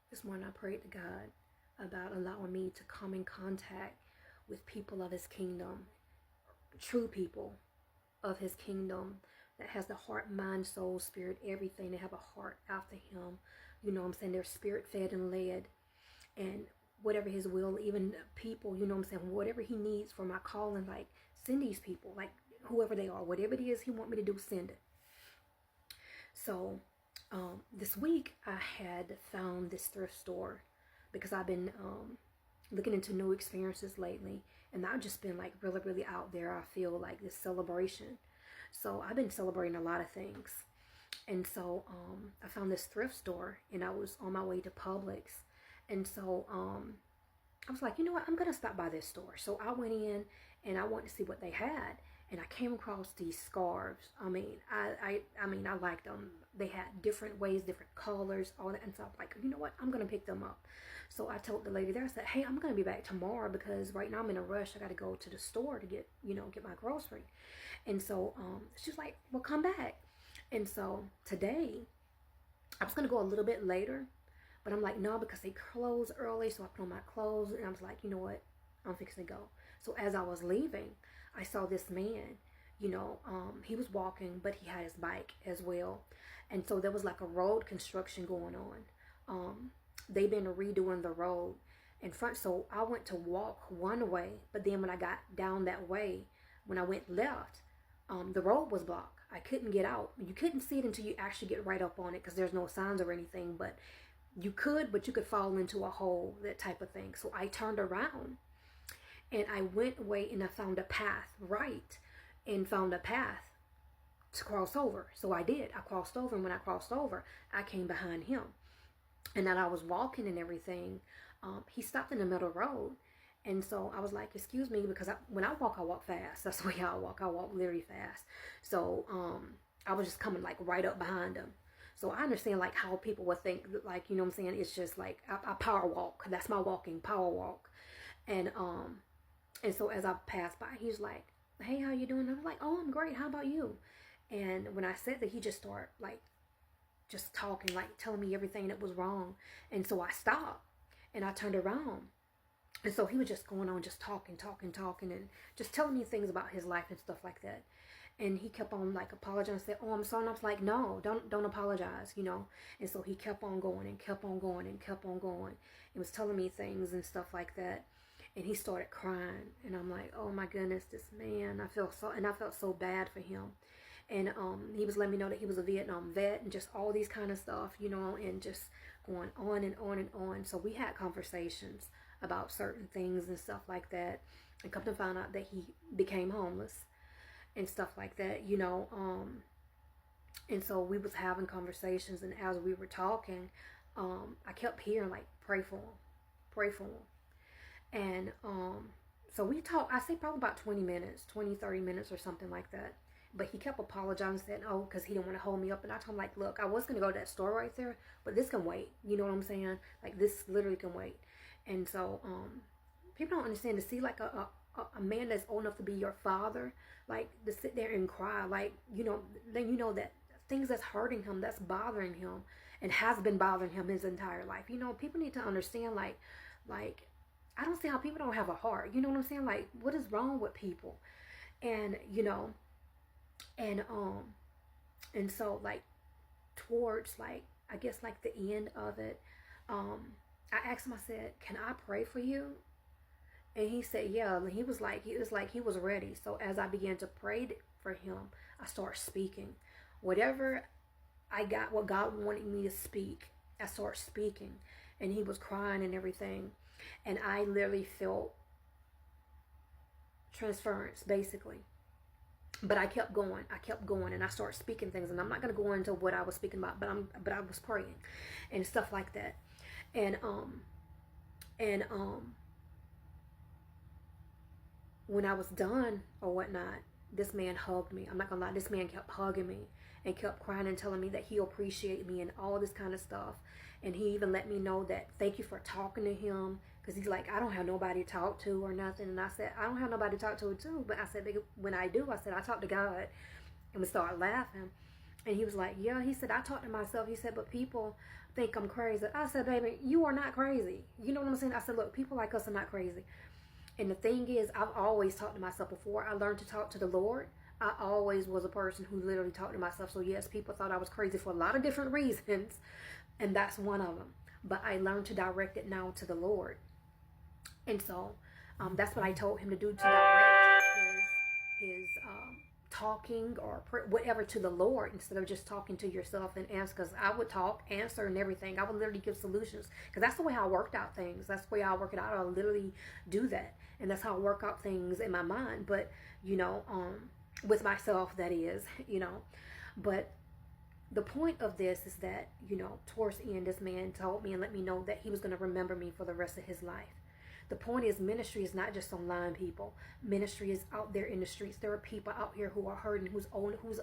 This morning I prayed to God about allowing me to come in contact with people of His kingdom, true people of His kingdom that has the heart, mind, soul, spirit, everything. They have a heart after Him. You know what I'm saying? They're spirit fed and led. And whatever His will, even people, you know what I'm saying? Whatever He needs for my calling, like send these people, like whoever they are, whatever it is He want me to do, send it. So this week I had found this thrift store because I've been looking into new experiences lately, and I've just been like really, really out there. I feel like this celebration. So I've been celebrating a lot of things. And so I found this thrift store, and I was on my way to Publix. And so I was like, you know what, I'm gonna stop by this store. So I went in and I wanted to see what they had, and I came across these scarves. I mean, I liked them. They had different ways, different colors, all that. And so I'm like, you know what, I'm gonna pick them up. So I told the lady there, I said, hey, I'm gonna be back tomorrow because right now I'm in a rush. I gotta go to the store to get my grocery. And so she's like, well, come back. And so today I was gonna go a little bit later, but I'm like, no, because they close early. So I put on my clothes and I was like, you know what? I'm fixing to go. So as I was leaving, I saw this man, he was walking, but he had his bike as well. And so there was like a road construction going on. They've been redoing the road in front. So I went to walk one way, but then when I got down that way, when I went left, the road was blocked. I couldn't get out. You couldn't see it until you actually get right up on it because there's no signs or anything, but you could fall into a hole, that type of thing. So I turned around and I went away and I found a path right and found a path to cross over. So I did. I crossed over, and when I crossed over, I came behind him. And then I was walking and everything. He stopped in the middle of the road. And so I was like, excuse me, because when I walk fast. That's the way I walk. I walk very fast. So I was just coming like right up behind him. So I understand like how people would think, like, you know what I'm saying? It's just like I power walk. That's my walking, power walk. And so as I passed by, he's like, hey, how you doing? I was like, oh, I'm great. How about you? And when I said that, he just started like just talking, like telling me everything that was wrong. And so I stopped and I turned around. And so he was just going on, just talking, and just telling me things about his life and stuff like that. And he kept on like apologizing and said, oh, I'm sorry. And I was like, no, don't apologize, And so he kept on going and kept on going and kept on going. And was telling me things and stuff like that. And he started crying. And I'm like, oh my goodness, this man, I felt so bad for him. And he was letting me know that he was a Vietnam vet and just all these kind of stuff, and just going on and on and on. So we had conversations about certain things and stuff like that. And come to find out that he became homeless and stuff like that, and so we was having conversations, and as we were talking, I kept hearing like, pray for him, pray for him. And so we talked, I say probably about 30 minutes or something like that. But he kept apologizing, saying, oh, because he didn't want to hold me up. And I told him, like, look, I was going to go to that store right there, but this can wait. You know what I'm saying? Like, this literally can wait. And so people don't understand, to see like a man that's old enough to be your father, like to sit there and cry, like, then that things that's hurting him, that's bothering him, and has been bothering him his entire life. People need to understand, like I don't see how people don't have a heart. You know what I'm saying? Like, what is wrong with people? And and and so like towards like, I guess like the end of it, I asked him, I said, can I pray for you? And he said, yeah. And he was like he was ready. So as I began to pray for him, I started speaking whatever I got, what God wanted me to speak. I started speaking, and he was crying and everything, and I literally felt transference basically. But I kept going, and I started speaking things, and I'm not going to go into what I was speaking about, but I was praying and stuff like that. And when I was done or whatnot, this man hugged me. I'm not gonna lie, this man kept hugging me and kept crying and telling me that he appreciated me and all this kind of stuff. And he even let me know that thank you for talking to him, because he's like, I don't have nobody to talk to or nothing. And I said, I don't have nobody to talk to too, but I said, when I do, I said, I talk to God. And we started laughing. And he was like, yeah. He said, I talk to myself. He said, but people think I'm crazy. I said, baby, you are not crazy. You know what I'm saying? I said, look, people like us are not crazy. And the thing is, I've always talked to myself before I learned to talk to the Lord. I always was a person who literally talked to myself. So yes, people thought I was crazy for a lot of different reasons. And that's one of them. But I learned to direct it now to the Lord. And so that's what I told him to do, to direct his talking or whatever to the Lord, instead of just talking to yourself and answer. Because I would talk, answer, and everything. I would literally give solutions, because that's the way I worked out things. That's the way I work it out. I literally do that, and that's how I work out things in my mind. But with myself, that is, But the point of this is that, towards the end, this man told me and let me know that he was going to remember me for the rest of his life. The point is, ministry is not just online, people. Ministry is out there in the streets. There are people out here who are hurting, who's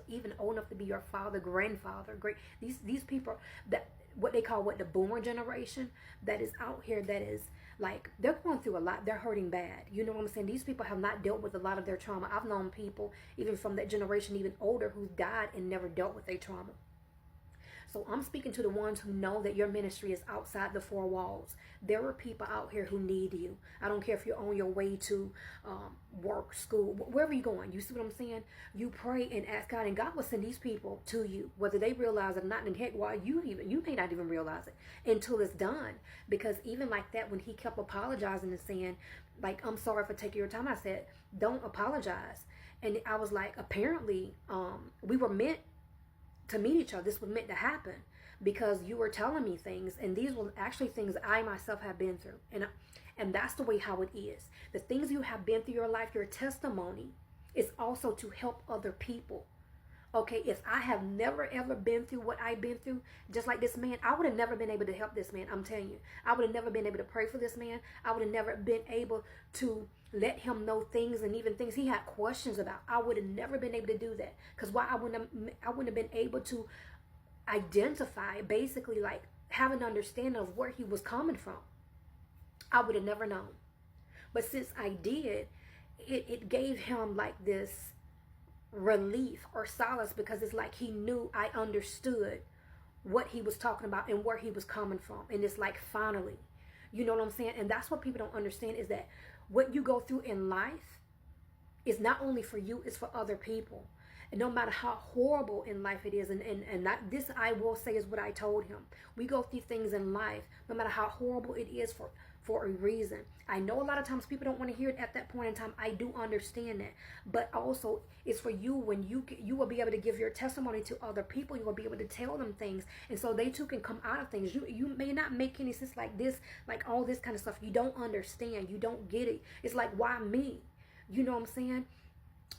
even old enough to be your father, grandfather, great. These people, that what they call the boomer generation, that is out here, that is like, they're going through a lot. They're hurting bad. You know what I'm saying? These people have not dealt with a lot of their trauma. I've known people, even from that generation, even older, who died and never dealt with their trauma. So I'm speaking to the ones who know that your ministry is outside the four walls. There are people out here who need you. I don't care if you're on your way to work, school, wherever you're going. You see what I'm saying? You pray and ask God, and God will send these people to you, whether they realize it or not. And heck, why you may not even realize it until it's done. Because even like that, when he kept apologizing and saying, like, I'm sorry for taking your time, I said, don't apologize. And I was like, apparently, we were meant to meet each other. This was meant to happen, because you were telling me things, and these were actually things I myself have been through. And that's the way how it is. The things you have been through your life, your testimony, is also to help other people. Okay, if I have never ever been through what I've been through, just like this man, I would have never been able to help this man. I'm telling you, I would have never been able to pray for this man. I would have never been able to let him know things, and even things he had questions about. I would have never been able to do that. Because why? I wouldn't have been able to identify, basically, like, have an understanding of where he was coming from. I would have never known. But since I did, it gave him like this relief or solace, because it's like he knew I understood what he was talking about and where he was coming from. And it's like, finally, you know what I'm saying? And that's what people don't understand, is that what you go through in life is not only for you, it's for other people. And no matter how horrible in life it is, and that, this I will say is what I told him. We go through things in life, no matter how horrible it is, for a reason. I know a lot of times people don't want to hear it at that point in time. I do understand that. But also, it's for you, when you will be able to give your testimony to other people. You will be able to tell them things. And so they too can come out of things. You may not make any sense, like this, like all this kind of stuff. You don't understand. You don't get it. It's like, why me? You know what I'm saying?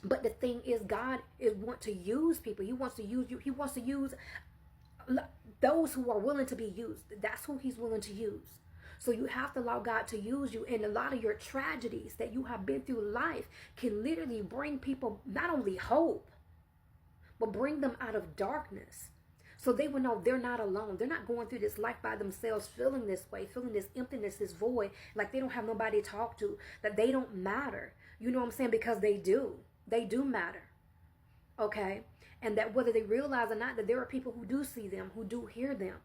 But the thing is, God wants to use people. He wants to use you. He wants to use those who are willing to be used. That's who he's willing to use. So you have to allow God to use you. And a lot of your tragedies that you have been through life can literally bring people not only hope, but bring them out of darkness. So they will know they're not alone. They're not going through this life by themselves, feeling this way, feeling this emptiness, this void, like they don't have nobody to talk to, that they don't matter. You know what I'm saying? Because they do. They do matter. Okay? And that whether they realize or not, that there are people who do see them, who do hear them.